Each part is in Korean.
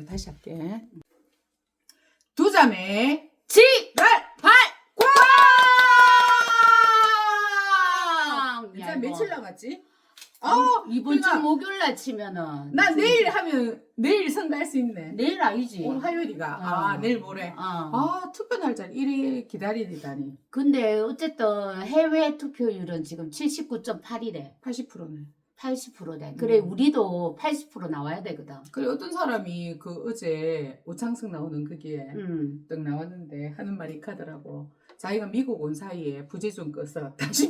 다시 할게. 두 자매 지랄 이제 며칠 남았지? 이번 주 그러니까 목요일날 치면은 나 내일 하면 내일 선거할 수 있네. 내일 아니지. 오늘 화요일이가. 내일 모레. 투표 날짜를 이리 기다리다니. 근데 어쨌든 해외 투표율은 지금 79.8이래. 80%네. 80%래. 그래 우리도 80% 나와야 되거든. 그래 어떤 사람이 그 어제 오창석 나오는 그게 딱 나왔는데 하는 말이 하더라고. 자기가 미국 온 사이에 부재중 꺼서 다시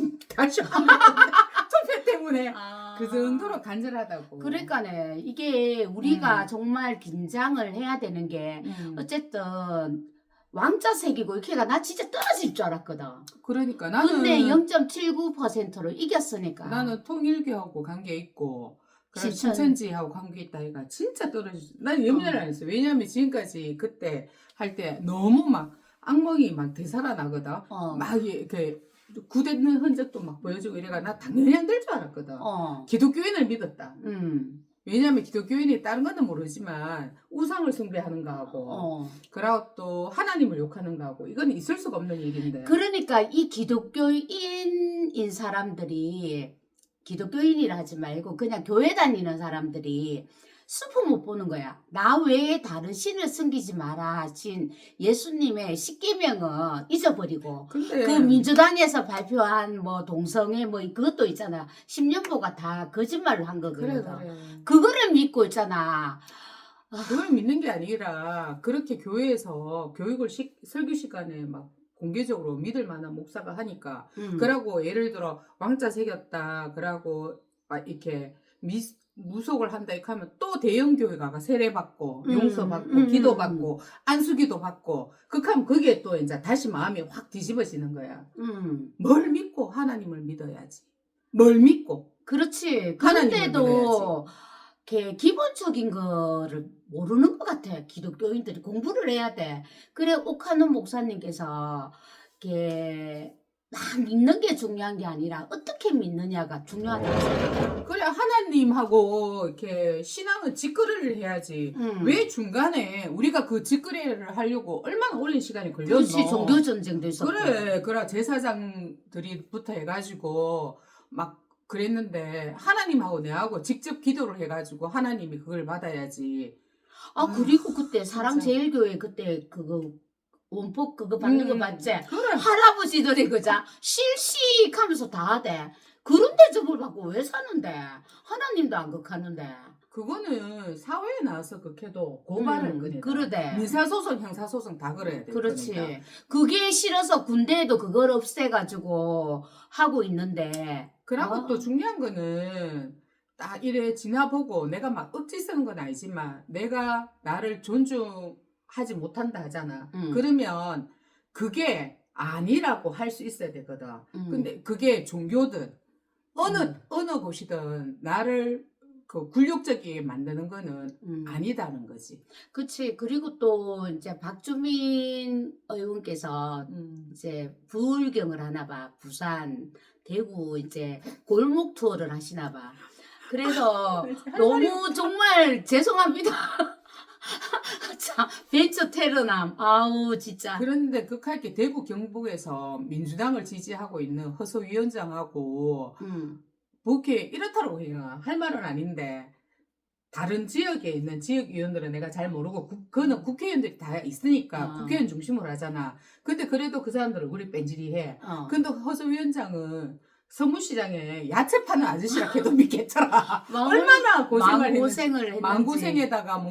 투표 때문에 그 정도로 간절하다고. 그러니까네 이게 우리가 정말 긴장을 해야 되는 게 어쨌든 왕자 색이고 이렇게가 나 진짜 떨어질 줄 알았거든. 그러니까 나는 근데 0.79%로 이겼으니까. 나는 통일교하고 관계 있고 신천. 신천지하고 관계 있다 이가 진짜 떨어지지. 나는 염려를 안 했어. 왜냐면 지금까지 그때 할 때 너무 막 악몽이 막 되살아나거든. 막 이렇게 구대는 흔적도 막 보여주고 이래가 나 당연히 안 될 줄 알았거든. 기독교인을 믿었다. 왜냐면 기독교인이 다른 거는 모르지만 우상을 숭배하는가 하고 그리고 또 하나님을 욕하는가 하고 이건 있을 수가 없는 얘기인데. 그러니까 이 기독교인인 사람들이 기독교인이라 하지 말고 그냥 교회 다니는 사람들이 수프 못 보는 거야. 나 외에 다른 신을 섬기지 마라 하신 예수님의 십계명은 잊어버리고 근데 그 민주당에서 발표한 뭐 동성애 뭐 그것도 있잖아. 10년보가 다 거짓말을 한 거거든. 그래. 그거를 믿고 있잖아. 그걸 믿는 게 아니라 그렇게 교회에서 교육을 설교 시간에 막 공개적으로 믿을 만한 목사가 하니까 그러고 예를 들어 왕자 새겼다 그러고 이렇게 무속을 한다 이렇게 하면 또 대형 교회가 가 세례받고 용서받고 기도받고 안수기도 받고 그렇게 하면 그게 또 이제 다시 마음이 확 뒤집어지는 거야. 뭘 믿고 하나님을 믿어야지. 뭘 믿고 그렇지. 하나님을 그런데도 이렇게 기본적인 거를 모르는 것 같아. 기독교인들이 공부를 해야 돼. 그래 옥하는 목사님께서 이렇게 막 믿는 게 중요한 게 아니라 어떻게 믿느냐가 중요하다고 생각해. 그래 하나님하고 이렇게 신앙은 직거래를 해야지. 왜 중간에 우리가 그 직거래를 하려고 얼마나 오랜 시간이 걸렸노? 그렇지. 종교 전쟁도 있었고. 그래 제사장들이부터 해가지고 막 그랬는데 하나님하고 내하고 직접 기도를 해가지고 하나님이 그걸 받아야지. 그리고 그때 진짜. 사랑제일교회 그때 그거 원폭 그거 받는 거 봤지? 그래. 할아버지들이 그자 실식하면서 다 하대. 그런 대접을 받고 왜 사는데? 하나님도 안 극하는데. 그거는 사회에 나와서 극해도 고발할 거니까. 그러대. 민사소송, 형사소송 다 걸어야 돼. 그렇지. 거니까. 그게 싫어서 군대에도 그걸 없애가지고 하고 있는데. 그리고 또 중요한 거는 딱 이래 지나보고 내가 막 억지 쓰는 건 아니지만 내가 나를 존중하지 못한다 하잖아. 그러면 그게 아니라고 할 수 있어야 되거든. 근데 그게 종교든 어느 곳이든 나를 그 굴욕적이게 만드는 거는 아니다는 거지. 그치. 그리고 또 이제 박주민 의원께서 이제 부울경을 하나 봐. 부산, 대구 이제 골목 투어를 하시나 봐. 그래서 너무 정말 죄송합니다. 참, 벤처 테러남. 아우, 진짜. 그런데 극할 게 대구 경북에서 민주당을 지지하고 있는 허소위원장하고 그렇게 이렇다고 해요. 할 말은 아닌데 다른 지역에 있는 지역위원들은 내가 잘 모르고 그거는 국회의원들이 다 있으니까 국회의원 중심으로 하잖아. 근데 그래도 그 사람들 얼굴이 뺀질이해. 근데 허소위원장은 서문시장에 야채 파는 아저씨라 해도 믿겠더라. 얼마나 고생을 했는지. 몸고생에다가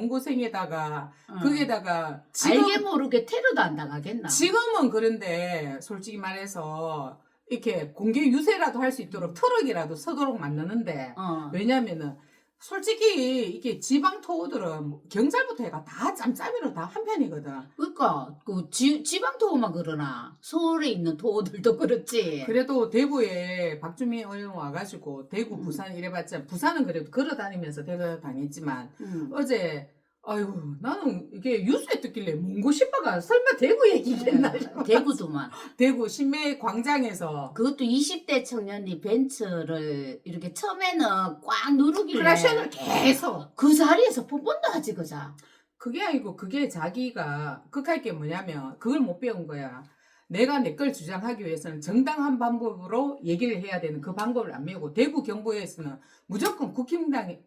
거기에다가 알게 모르게 테러도 안 당하겠나. 지금은 그런데 솔직히 말해서 이렇게 공개 유세라도 할 수 있도록 트럭이라도 서도록 만드는데 왜냐면은 솔직히 이게 지방 토호들은 경찰부터 해가 다 짬짬이로 다 한 편이거든. 그러니까 그 지방 토호만 그러나 서울에 있는 토호들도 그렇지. 그래도 대구에 박주민 의원 와가지고 대구 부산 이래봤자 부산은 그래도 걸어다니면서 데려다녔지만 어제 아유, 나는 이게 뉴스에 듣길래 몽고 싶어가 설마 대구 얘기겠나 싶어. 대구도만. 대구 신매 광장에서 그것도 20대 청년이 벤츠를 이렇게 처음에는 꽉 누르길래 크락션을 계속. 그 자리에서 뽀뽀도 하지 그자. 그게 아니고 그게 자기가 극할 게 뭐냐면 그걸 못 배운 거야. 내가 내 걸 주장하기 위해서는 정당한 방법으로 얘기를 해야 되는 그 방법을 안 배우고 대구 경북에서는 무조건 국힘당이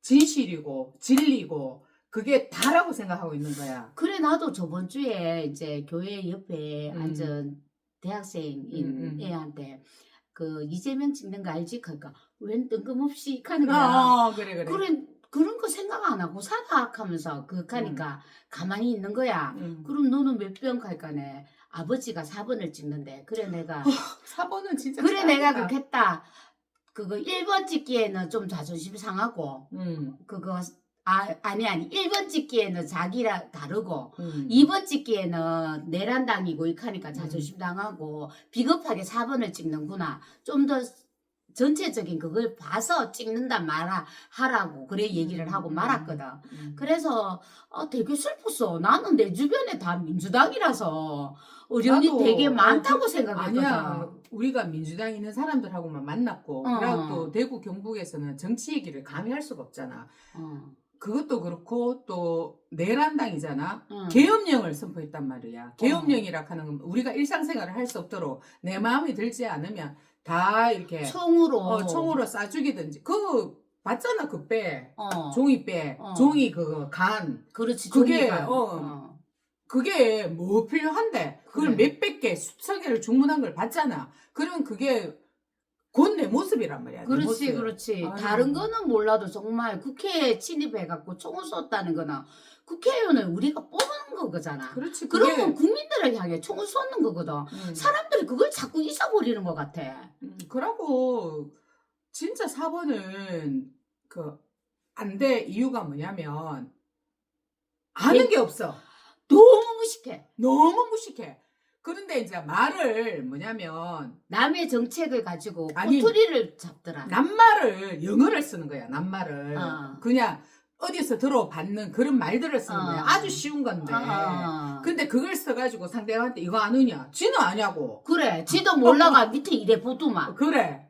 진실이고 진리고 그게 다라고 생각하고 있는 거야. 그래 나도 저번 주에 이제 교회 옆에 음. 앉은 대학생인 음. 애한테 그 이재명 찍는 거 알지? 그러니까 웬 뜬금없이 하는 거야. 그래. 그래 그런 거 생각 안 하고 살아 하면서 그 하니까 가만히 있는 거야. 그럼 너는 몇 병 갈까네. 아버지가 4번을 찍는데 그래 내가 4번은 진짜 그래 내가 짱이다. 그렇게 했다. 그거 1번 찍기에는 좀 자존심 상하고 그거 아니 1번 찍기에는 자기랑 다르고 2번 찍기에는 내란당이고 이렇게 하니까 자존심 상하고 비겁하게 4번을 찍는구나. 좀 더 전체적인 그걸 봐서 찍는다 하라고 그래 얘기를 하고 말았거든. 그래서 되게 슬펐어. 나는 내 주변에 다 민주당이라서 어려움이 나도, 되게 많다고 생각했거든. 아니야. 우리가 민주당에 있는 사람들하고만 만났고 그리고 또 대구 경북에서는 정치 얘기를 감히 할 수가 없잖아. 그것도 그렇고 또 내란당이잖아. 계엄령을 선포했단 말이야. 계엄령이라 하는 건 우리가 일상생활을 할 수 없도록 내 마음이 들지 않으면 다 이렇게 총으로 총으로 쏴 죽이든지. 그거 봤잖아. 그 배. 종이 배. 어. 종이 그 간. 그렇지. 그게 종이가. 그게 뭐 필요한데 그걸 그래. 몇백 개, 수천 개를 주문한 걸 봤잖아. 그럼 그게 곧 내 모습이란 말이야. 내 그렇지, 모습. 그렇지. 아유. 다른 거는 몰라도 정말 국회에 침입해갖고 총을 쐈다는 거는 국회의원을 우리가 뽑은 거잖아. 그렇지. 그러면 국민들을 향해 총을 쏘는 거거든. 사람들이 그걸 자꾸 잊어버리는 것 같아. 그러고 진짜 4번은 안 돼 이유가 뭐냐면 아는 게 없어. 너무 무식해. 너무 무식해. 그런데 이제 말을 뭐냐면 남의 정책을 가지고 아니, 꼬투리를 잡더라. 낱말을 영어를 쓰는 거야. 낱말을. 어. 그냥 어디서 들어봤는 그런 말들을 쓰는 거야. 아주 쉬운 건데. 근데 그걸 써가지고 상대방한테 이거 아느냐? 지는 아냐고. 그래. 지도 몰라가 밑에 이래 보도만. 그래.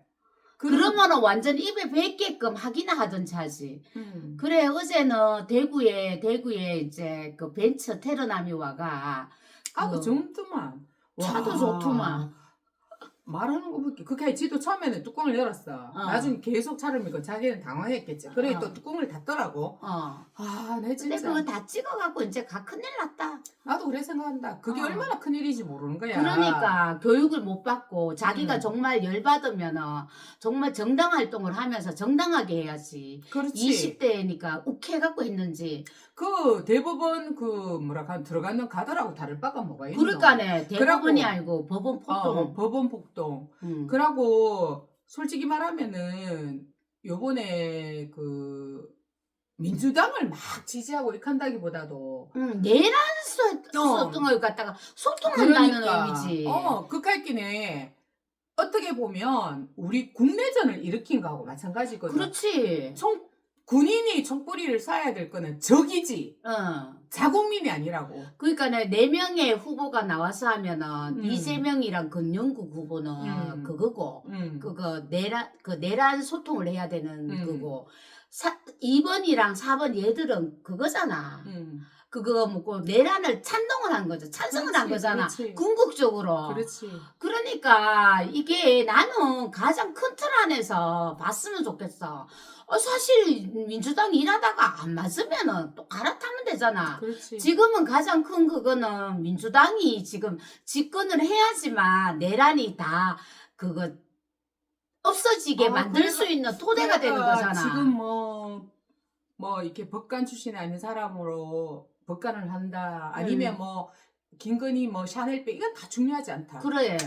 그러면은 완전 입에 뱉게끔 하기나 하든지 하지. 그래 어제는 대구에 이제 그 벤처 테러남이 와가 하고 정도만. 차도 좋더만. 말하는 거 볼게. 그게 지도 처음에는 뚜껑을 열었어. 나중에 계속 차를 밀고 자기는 당황했겠지. 그래 또 뚜껑을 닫더라고. 내 근데 진짜. 그거 다 찍어갖고 이제 큰일 났다. 나도 그래 생각한다. 그게 얼마나 큰일인지 모르는 거야. 그러니까 교육을 못 받고 자기가 음. 정말 열받으면은 정말 정당 활동을 하면서 정당하게 해야지. 그렇지. 20대니까 욱해갖고 했는지. 그 대법원 들어가는 가더라고 다를 바가 뭐가 있노. 그러니까네 대법원이 그러고- 알고 법원 폭동. 법원 폭동. 음. 그러고 솔직히 말하면은 요번에 민주당을 막 지지하고 이렇게 한다기보다도 내란 썼던 걸 갖다가 소통한다는 의미지. 극할기네. 어떻게 보면 우리 국내전을 일으킨 거하고 마찬가지거든. 그렇지. 군인이 총뿌리를 쏴야 될 거는 적이지. 자국민이 아니라고. 그러니까 4명의 후보가 나와서 하면은 이재명이랑 권영국 후보는 그거고 내란 소통을 해야 되는 거고 2번이랑 4번 얘들은 그거잖아. 그거 먹고 내란을 찬동을 한 거죠. 찬성을 한 거잖아. 그렇지. 궁극적으로. 그렇지. 그러니까 이게 나는 가장 큰 틀 안에서 봤으면 좋겠어. 사실 민주당이 일하다가 안 맞으면은 또 갈아타면 되잖아. 그렇지. 지금은 가장 큰 그거는 민주당이 지금 집권을 해야지만 내란이 다 그거 없어지게 만들 수 있는 토대가 되는 거잖아. 지금 이렇게 법관 출신이 아닌 사람으로 법관을 한다. 아니면 김건희 샤넬백 이건 다 중요하지 않다. 그래.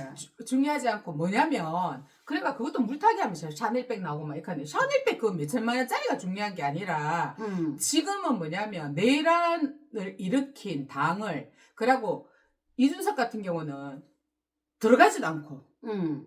중요하지 않고 뭐냐면 그러니까 그것도 물타기 하면서 샤넬백 나오고 막 이렇게 하는데 샤넬백 그거 몇천만 원짜리가 중요한 게 아니라 지금은 뭐냐면 내란을 일으킨 당을 그러고 이준석 같은 경우는 들어가지도 않고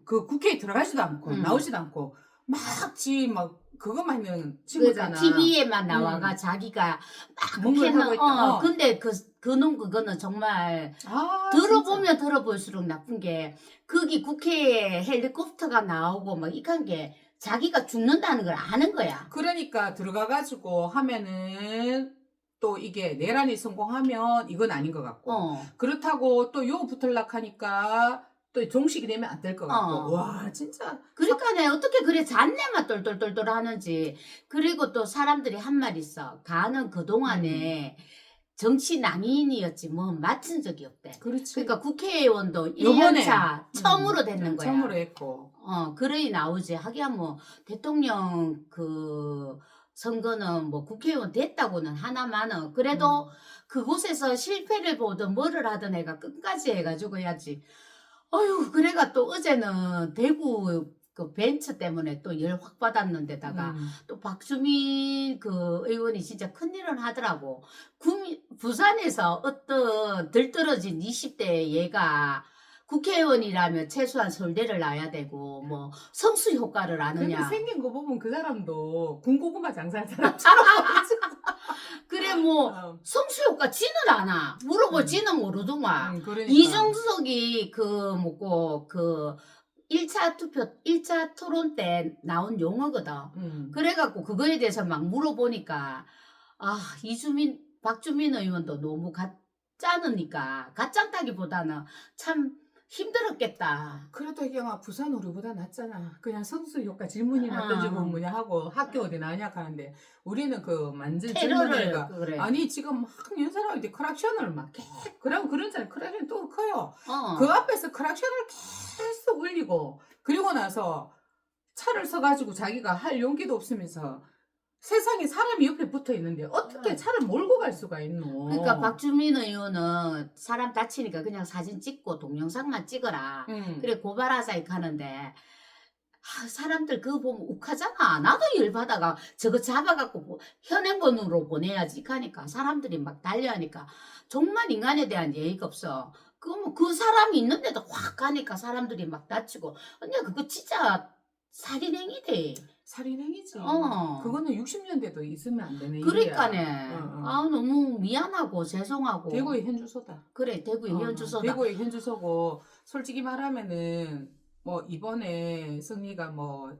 그 국회에 들어가지도 않고 나오지도 않고 막 그것만 있는 그러니까 친구잖아. TV에만 나와가 자기가 막 뭔가를 캐는 하고 있다. 근데 그거는 정말 아, 들어보면 들어볼수록 나쁜 게 거기 국회에 헬리콥터가 나오고 막 이런 게 자기가 죽는다는 걸 아는 거야. 그러니까 들어가가지고 하면은 또 이게 내란이 성공하면 이건 아닌 것 같고 그렇다고 또 요 붙을락 하니까 또 종식이 되면 안 될 것 같고 와 진짜 그러니까 내 어떻게 그래 잔내만 똘똘똘똘 하는지. 그리고 또 사람들이 한 말 있어. 가는 그동안에 정치 낭인이었지 뭐 맡은 적이 없대. 그렇지. 그러니까 국회의원도 요번에 1년차 처음으로 됐는 거야. 처음으로 했고 그러이 나오지. 하기야 뭐 대통령 그 선거는 뭐 국회의원 됐다고는 하나마는 그래도 그곳에서 실패를 보든 뭐를 하든 애가 끝까지 해가지고 해야지. 어휴 그래가 또 어제는 대구 그 벤처 때문에 또 열 확 받았는데다가 또 박주민 그 의원이 진짜 큰일을 하더라고. 부산에서 어떤 들떨어진 20대 얘가 국회의원이라면 최소한 서울대를 나야 되고 뭐 성수 효과를 근데 아느냐. 생긴 거 보면 그 사람도 군고구마 장사하는 사람처럼 그래 뭐 성수 효과 지는 않아. 물어보 지는 모르더만. 그러니까. 이정석이 그 뭐고 그 1차 투표, 1차 토론 때 나온 용어거든. 그래갖고 그거에 대해서 막 물어보니까, 박주민 의원도 너무 가짜니까, 가짠다기보다는 참 힘들었겠다. 그래도 이경아 부산 우리보다 낫잖아. 그냥 성수 효과 질문이나 던지고 뭐냐 하고 학교 어디 나냐 하는데 우리는 그 만진 젊은 애가 그래. 아니 지금 막 윤사람한테 크락션을 막 그러고 그런 사람 크락션이 또 커요. 어. 그 앞에서 크락션을 계속 울리고 그리고 나서 차를 서가지고 자기가 할 용기도 없으면서 세상에 사람이 옆에 붙어 있는데 어떻게 차를 몰고 갈 수가 있노? 그러니까 박주민 의원은 사람 다치니까 그냥 사진 찍고 동영상만 찍어라. 그래 고발하자 이렇게 하는데 사람들 그거 보면 욱하잖아. 나도 열받아가 저거 잡아갖고 현행본으로 보내야지 하니까 사람들이 막 달려하니까 정말 인간에 대한 예의가 없어. 그러면 그 사람이 있는데도 확 가니까 사람들이 막 다치고 언니야 그거 진짜 살인행위대. 살인행위지. 그거는 60년대도 있으면 안 되는 그러니까네. 일이야. 너무 미안하고 죄송하고. 대구의 현주소다. 그래 대구의 현주소다. 대구의 현주소고 솔직히 말하면은 뭐 이번에 승리가 뭐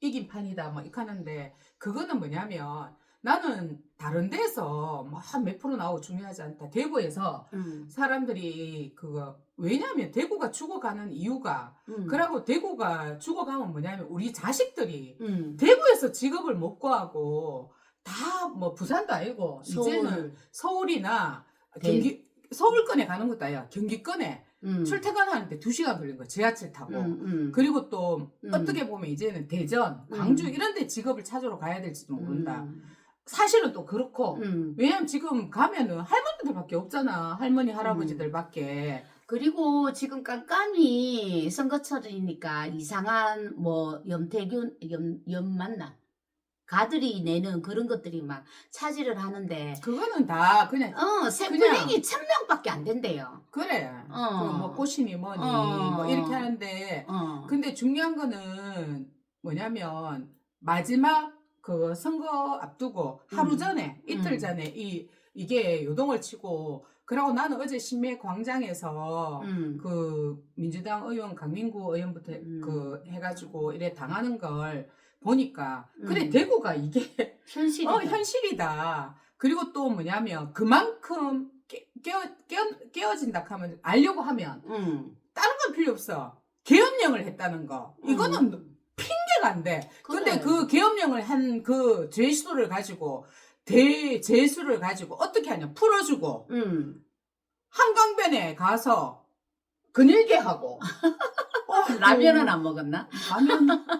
이긴 판이다 뭐 이렇게 하는데 그거는 뭐냐면 나는 다른 데서 뭐 몇 프로 나오고 중요하지 않다. 대구에서 사람들이 그거 왜냐하면 대구가 죽어가는 이유가 그러고 대구가 죽어가면 뭐냐면 우리 자식들이 대구에서 직업을 못 구하고 다 뭐 부산도 아니고 이제는 서울이나 경기 서울권에 가는 것도 아니야. 경기권에 출퇴근하는데 2시간 걸린 거야. 지하철 타고. 그리고 또 어떻게 보면 이제는 대전, 광주 이런 데 직업을 찾으러 가야 될지도 모른다. 사실은 또 그렇고 왜냐면 지금 가면은 할머니들밖에 없잖아. 할머니 할아버지들밖에. 그리고 지금 깜깜이 선거철이니까 이상한 뭐 염태균 맞나? 가들이 내는 그런 것들이 막 차지를 하는데 그거는 다 그냥 샘플링이 1000명밖에 안 된대요. 그래. 뭐 꽃이니 뭐니 뭐 이렇게 하는데 근데 중요한 거는 뭐냐면 마지막 그 선거 앞두고 하루 전에 이틀 전에 이게 요동을 치고 그러고 나는 어제 신매 광장에서 그 민주당 의원 강민구 의원부터 그 해가지고 이래 당하는 걸 보니까 그래 대구가 이게 현실이다. 그리고 또 뭐냐면 그만큼 깨어진다 하면 알려고 하면 다른 건 필요 없어. 계엄령을 했다는 거 이거는 핑계가 안 돼. 근데 그 계엄령을 한 그 죄수를 가지고 대재수를 가지고 어떻게 하냐 풀어주고 한강변에 가서 근일게 하고 라면은 안 먹었나?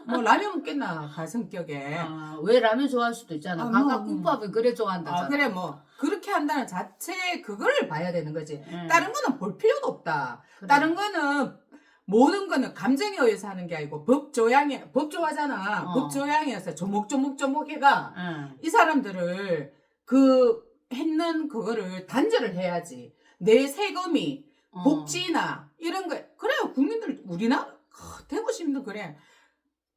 라면 먹겠나 가성격에. 왜 라면 좋아할 수도 있잖아. 각각 국밥을 그래 좋아한다잖아. 그래 뭐 그렇게 한다는 자체 그거를 봐야 되는 거지. 다른 거는 볼 필요도 없다. 그래. 다른 거는 모든 거는 감정에 의해서 하는 게 아니고 법 조하잖아. 법 조항에서 조목조목 해가 이 사람들을 그 했는 그거를 단절을 해야지. 내 세금이 복지나 이런 거 그래요. 국민들 우리나라 대구 시민들 그래.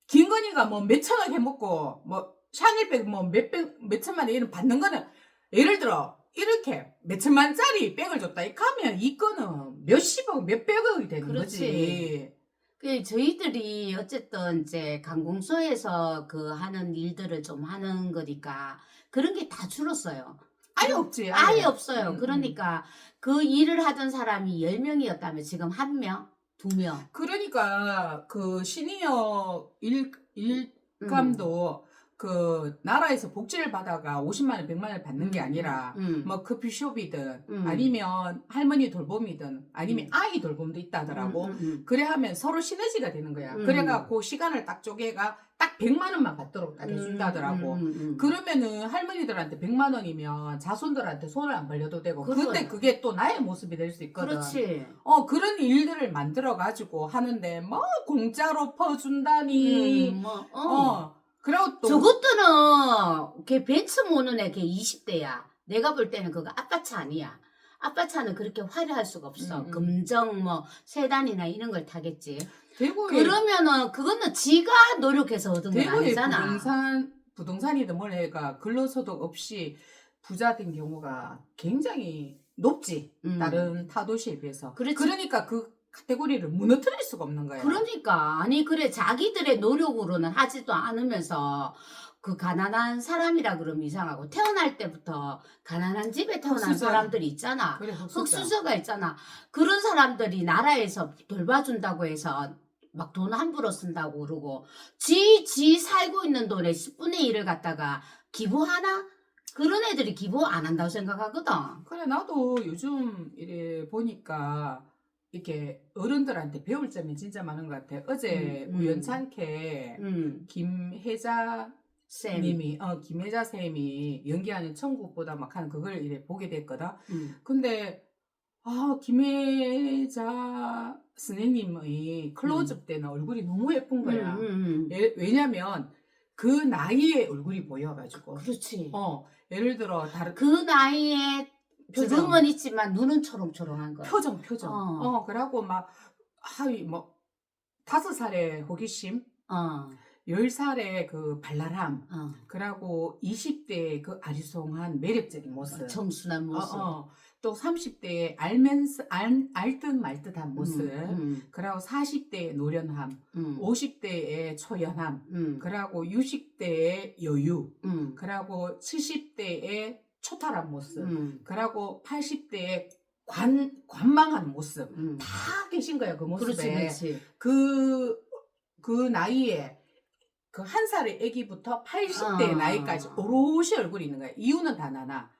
김건희가 뭐 몇천억 해먹고 뭐 샤넬백 뭐 몇천만 원 이런 받는 거는 예를 들어 이렇게 몇천만짜리 백을 줬다 이 하면 이 건은 몇십억 몇백억이 되는 그렇지. 거지. 그 저희들이 어쨌든 이제 관공서에서 그 하는 일들을 좀 하는 거니까 그런 게 다 줄었어요. 아예 없지. 아예 없어요. 음. 그러니까 그 일을 하던 사람이 10명이었다면 지금 1명, 2명. 그러니까 그 시니어 일감도 그 나라에서 복지를 받아가 50만 원, 100만 원 받는 게 아니라 뭐 커피숍이든 아니면 할머니 돌봄이든 아니면 아이 돌봄도 있다 하더라고. 그래 하면 서로 시너지가 되는 거야. 그래갖고 시간을 딱 쪼개가 딱 100만 원만 받도록 딱 해준다 하더라고. 그러면은 할머니들한테 100만 원이면 자손들한테 손을 안 벌려도 되고. 근데 그게 또 나의 모습이 될 수 있거든. 그렇지. 그런 일들을 만들어가지고 하는데 뭐 공짜로 퍼준다니. 그리고 또 저것들은 걔 벤츠 모는 애 걔 20대야. 내가 볼 때는 그거 아빠 차 아니야. 아빠 차는 그렇게 화려할 수가 없어. 금정 뭐 세단이나 이런 걸 타겠지. 그러면은 그거는 지가 노력해서 얻은 건 아니잖아. 부동산이든 뭘 해가 근로소득 없이 부자 된 경우가 굉장히 높지. 다른 타도시에 비해서. 그러니까 그 카테고리를 무너뜨릴 수가 없는 거야. 그러니까 아니 그래 자기들의 노력으로는 하지도 않으면서 그 가난한 사람이라 그러면 이상하고 태어날 때부터 가난한 집에 태어난 사람들이 있잖아. 그래, 흑수저가 있잖아. 그런 사람들이 나라에서 돌봐준다고 해서 막 돈 함부로 쓴다고 그러고 지 살고 있는 돈의 10분의 1을 갖다가 기부하나? 그런 애들이 기부 안 한다고 생각하거든. 그래 나도 요즘 이래 보니까 이렇게 어른들한테 배울 점이 진짜 많은 것 같아. 어제 우연찮게 김혜자 님이 김혜자 쌤이 연기하는 천국보다 막 하는 그걸 이래 보게 됐거든. 근데 김혜자 선생님의 클로즈업 때는 얼굴이 너무 예쁜 거야. 왜냐면 그 나이에 얼굴이 보여가지고. 그렇지. 예를 들어 그 나이에 주름은 있지만 눈은 초롱초롱한 거야. 표정. 그러고 막 뭐 5살의 호기심, 10살의 그 발랄함, 그러고 20대의 그 아리송한 매력적인 모습, 청순한 모습, 또 30대의 알듯 말듯한 모습, 그리고 40대의 노련함, 50대의 초연함, 그리고 60대의 여유, 그리고 70대의 초탈한 모습, 그리고 80대의 관망한 모습, 다 계신 거예요, 그 모습에. 그렇지. 그 나이에 그 1살의 아기부터 80대의 나이까지 오롯이 얼굴이 있는 거야. 이유는 단 하나.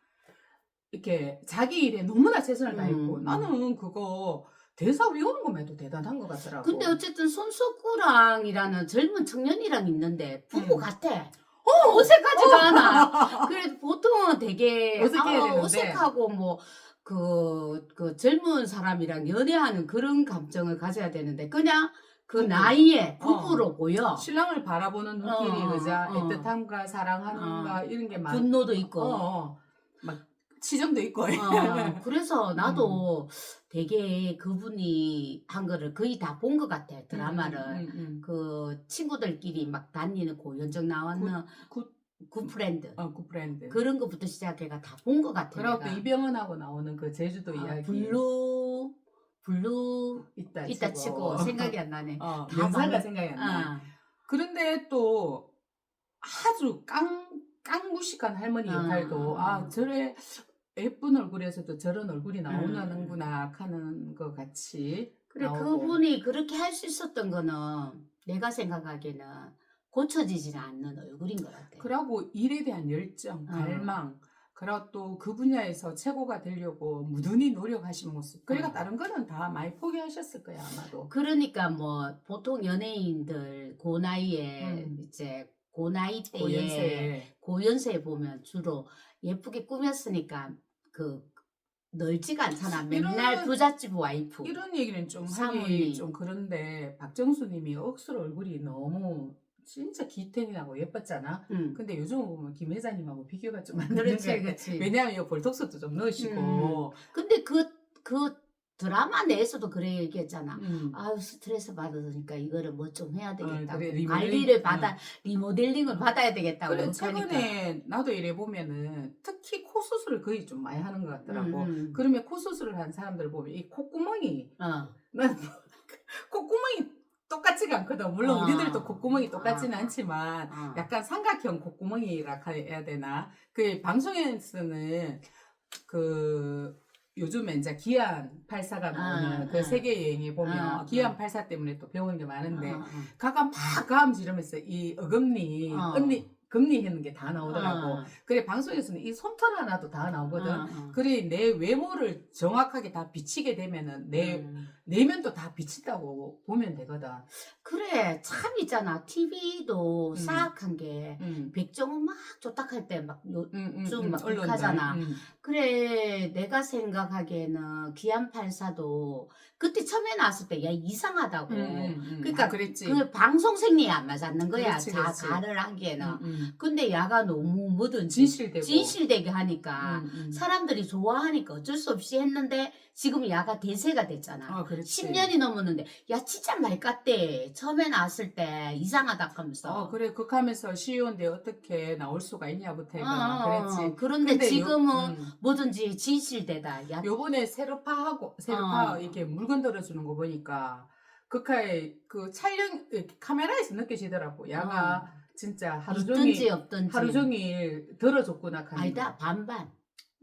이렇게 자기 일에 너무나 최선을 다했고 나는 그거 대사 외우는 것만 해도 대단한 것 같더라고. 근데 어쨌든 손석구랑이라는 젊은 청년이랑 있는데 부부 같아. 어색하지가 않아. 그래도 보통은 되게 어색해야 되는데. 어색하고 뭐 그 젊은 사람이랑 연애하는 그런 감정을 가져야 되는데 그냥 그 나이에 부부로 보여. 신랑을 바라보는 눈길이 그자 애틋함과 사랑함과 이런 게 많아. 분노도 있고. 막 치정도 있고. 그래서 나도 되게 그분이 한 거를 거의 다 본 것 같아. 드라마를. 그 친구들끼리 막 다니는 고현정 나왔는 굿프렌드. 굿프렌드. 그런 것부터 시작해가 다 본 것 같아. 그리고 또 이병헌하고 나오는 그 제주도 이야기. 블루 있다 치고 생각이 안 나네. 연사가 생각이 안 나. 그런데 또 아주 깡무식한 할머니 역할도 저래 예쁜 얼굴에서도 저런 얼굴이 나오는구나 하는 것 같이. 그래 나오고. 그분이 그렇게 할 수 있었던 거는 내가 생각하기에는 고쳐지지 않는 얼굴인 것 같아. 그러고 일에 대한 열정, 갈망, 그리고 또 그 분야에서 최고가 되려고 무던히 노력하신 모습. 그러니까 다른 거는 다 많이 포기하셨을 거야 아마도. 그러니까 뭐 보통 연예인들 고 나이에 이제 고 나이 때에 고연세에 보면 주로 예쁘게 꾸몄으니까 그 넓지가 않잖아. 맨날 부잣집 와이프. 이런 얘기는 좀 하기 좀 그런데 박정수님이 억수로 얼굴이 너무 진짜 기탱이 나고 예뻤잖아. 근데 요즘 보면 김 회장님하고 비교가 좀 안 되는 거야. 그렇지. 왜냐하면 볼톡스도 좀 넣으시고. 근데 그 드라마 내에서도 그래 얘기했잖아. 음. 아유 스트레스 받으니까 이거를 뭐 좀 해야 되겠다고. 그래, 리모델링. 관리를 받아 리모델링을 받아야 되겠다고. 그래, 그러니까. 최근에 나도 이래 보면은 특히 코 수술을 거의 좀 많이 하는 것 같더라고. 음. 그러면 코 수술을 한 사람들 보면 이 콧구멍이 난 콧구멍이 똑같지가 않거든. 물론 우리들도 콧구멍이 똑같지는 않지만 약간 삼각형 콧구멍이라 해야 되나? 그 방송에서는 그 요즘에 이제 기안 84가 나오는 그 세계 여행에 보면 기안 84 때문에 또 배우는 게 많은데 가가 막 가음 지르면서 이 어금니 금리 했는 게 다 나오더라고. 그래 방송에서는 이 솜털 하나도 다 나오거든. 그래 내 외모를 정확하게 다 비치게 되면은 내 내면도 다 비친다고 보면 되거든. 그래 참 있잖아. TV도 사악한 게 백종원 막 조딱할 때 막 요즘 막 하잖아. 그래 내가 생각하기에는 기안84도 그때 처음에 나왔을 때 야 이상하다고. 그러니까 그랬지. 그 방송 생리에 안 맞았는 거야. 그렇지, 그렇지. 가를 하기에는. 근데 야가 너무 뭐든지 진실되게 하니까 사람들이 좋아하니까 어쩔 수 없이 했는데 지금 야가 대세가 됐잖아. 10년이 넘었는데 야 진짜 말 같대. 처음에 나왔을 때 이상하다 하면서. 그래 극하면서 쉬운데 어떻게 나올 수가 있냐부터 해가 그랬지. 그런데 지금은 뭐든지 진실되다. 야. 요번에 세르파 이렇게 물건 들어주는 거 보니까 극하의 그 촬영 카메라에서 느껴지더라고. 야가 진짜 하루 종일 들어줬구나. 아니다 반반.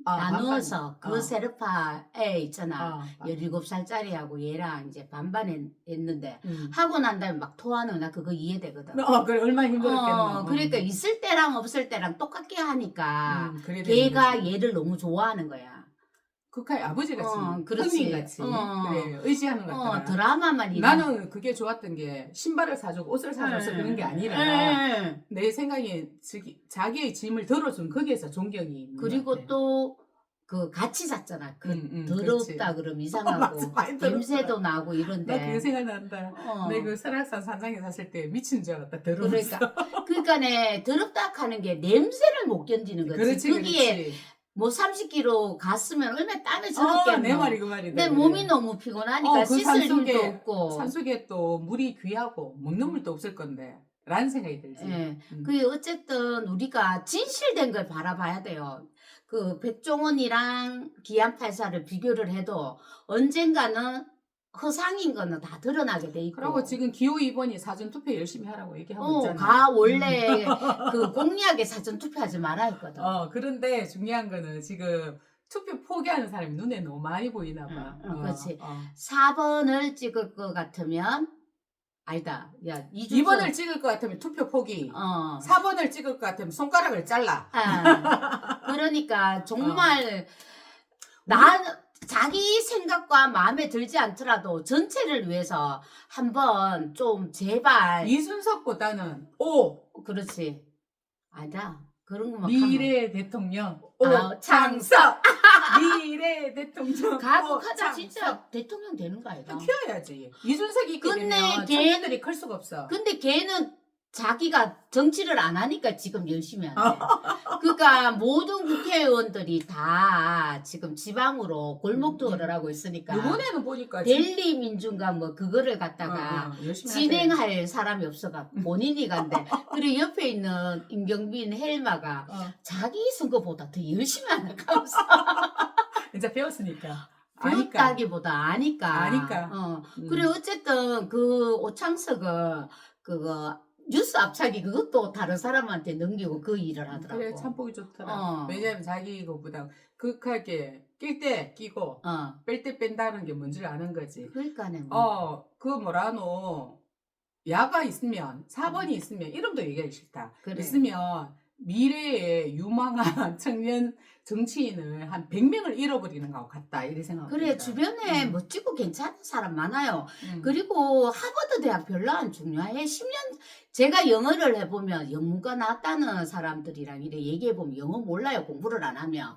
나누어서 그 세르파에 있잖아. 17살짜리하고 얘랑 이제 반반 했는데 하고 난 다음에 막 토하는 나 그거 이해되거든. 그래 얼마나 힘들었겠노. 그러니까 있을 때랑 없을 때랑 똑같게 하니까 걔가 얘를 너무 좋아하는 거야. 극하의 아버지같이 그렇지. 형님같이 그래 의지하는 것 같더라. 드라마만 나는 그게 좋았던 게 신발을 사주고 옷을 사줘서 그런 게 아니라 내 생각에 자기의 짐을 덜어준 거기에서 존경이 있는 그리고 것 같아. 또 그 같이 잤잖아. 더럽다 그럼 이상하고 냄새도 나고 이런데. 나 그게 생각난다. 내 그 설악산 산장에 샀을 때 미친 줄 알았다. 더러워서. 그러니까네 더럽다 하는 게 냄새를 못 견디는 거지. 그렇지, 거기에 그렇지. 뭐 30kg 갔으면 얼마나 땀에 젖었겠노. 내 말이 그 말이다. 내 몸이 너무 피곤하니까 그 씻을 힘도 없고. 산속에 또 물이 귀하고 먹는 물도 없을 건데 라는 생각이 들지. 그 어쨌든 우리가 진실된 걸 바라봐야 돼요. 그 백종원이랑 기안84를 비교를 해도 언젠가는 허상인 거는 다 드러나게 돼 있고. 그리고 지금 기호 2번이 사전투표 열심히 하라고 얘기하고 있잖아. 원래 그 공약에 사전투표하지 말아 했거든. 그런데 중요한 거는 지금 투표 포기하는 사람이 눈에 너무 많이 보이나 봐. 그렇지. 4번을 찍을 것 같으면 아니다. 야, 2번을 찍을 것 같으면 투표 포기. 4번을 찍을 것 같으면 손가락을 잘라. 그러니까 정말 자기 생각과 마음에 들지 않더라도 전체를 위해서 한번 좀 제발 이준석보다는 그렇지. 아니다. 그런 거만 미래 대통령 창석 미래 대통령 가국하다 진짜 대통령 되는 거 아이가? 키워야지. 이준석이 있게 되면 청년들이 클 수가 없어. 근데 걔는 자기가 정치를 안 하니까 지금 열심히 한대. 그러니까 모든 국회의원들이 다 지금 지방으로 골목 투어를 하고 있으니까 이번에는 보니까 델리 민중감 뭐 그거를 갖다가 진행할 사람이 없어갖고 본인이 간대. 그리고 옆에 있는 임경빈 헬마가 자기 선거보다 더 열심히 하면서 이제 배웠으니까. 배웠다기보다 아니까. 그리고 어쨌든 그 오창석은 그거 뉴스 앞차기 그것도 다른 사람한테 넘기고 그 일을 하더라고. 그래 참 보기 좋더라. 왜냐면 자기 이거보다 극하게 낄 때 끼고 뺄 때 뺀다는 게 뭔지를 아는 거지. 그러니까네. 그 뭐라노 야가 있으면 4번이 있으면 이름도 얘기하기 싫다. 있으면 미래에 유망한 청년 정치인을 한 100명을 잃어버리는 것 같다 이렇게 생각합니다. 그래 주변에 멋지고 괜찮은 사람 많아요. 그리고 하버드 대학 별로 안 중요해. 10년 제가 영어를 해보면 영문과 나왔다는 사람들이랑 이래 얘기해보면 영어 몰라요. 공부를 안 하면.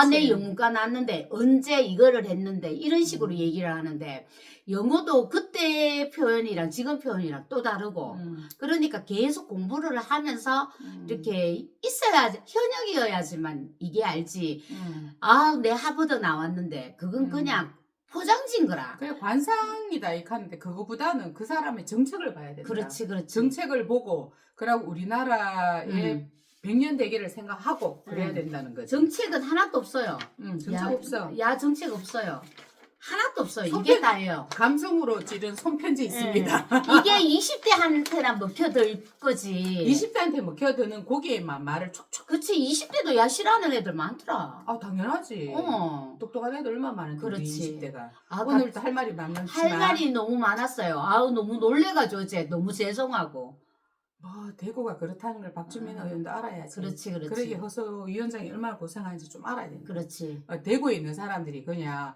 내 영문과 나왔는데 언제 이거를 했는데 이런 식으로 얘기를 하는데 영어도 그때 표현이랑 지금 표현이랑 또 다르고 그러니까 계속 공부를 하면서 이렇게 있어야지 현역이어야지만 이게 알지. 내 하버드 나왔는데 그건 그냥 포장진 거라. 그래 관상이다 이렇게 하는데 그거보다는 그 사람의 정책을 봐야 된다. 그렇지. 정책을 보고 그러고 우리나라의 100년 대계를 생각하고 그래야 된다는 거지. 정책은 하나도 없어요. 정책 없어. 야 정책 없어요. 하나도 없어요. 손편- 이게 다예요. 감성으로 찌른 손편지 있습니다. 이게 20대한테나 먹혀들 거지. 20대한테 먹혀드는 고기에만 말을 촉촉. 그치 20대도 야 싫어하는 애들 많더라. 아 당연하지. 똑똑한 애들 얼마나 많은데 우리 그렇지. 20대가. 아, 오늘도 할 말이 많지만 할 말이 너무 많았어요. 아우 너무 놀래가지고 어제 너무 죄송하고. 뭐 대구가 그렇다는 걸 박주민 의원도 알아야지. 그렇지. 그러게 허소 위원장이 얼마나 고생하는지 좀 알아야 된다. 그렇지. 대구에 있는 사람들이 그냥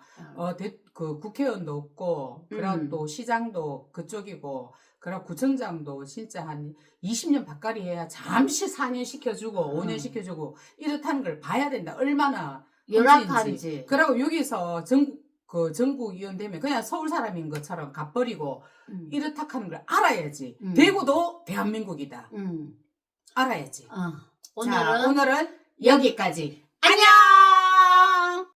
그 국회의원도 없고 그리고 또 시장도 그쪽이고 그리고 구청장도 진짜 한 20년 바깥이 해야 잠시 4년 시켜주고 5년 시켜주고 이렇다는 걸 봐야 된다. 얼마나 열악한지. 그리고 여기서 전국 의원 되면 그냥 서울 사람인 것처럼 갚버리고 이렇다 하는 걸 알아야지. 대구도 대한민국이다. 알아야지. 오늘은 오늘은 여기까지. 안녕!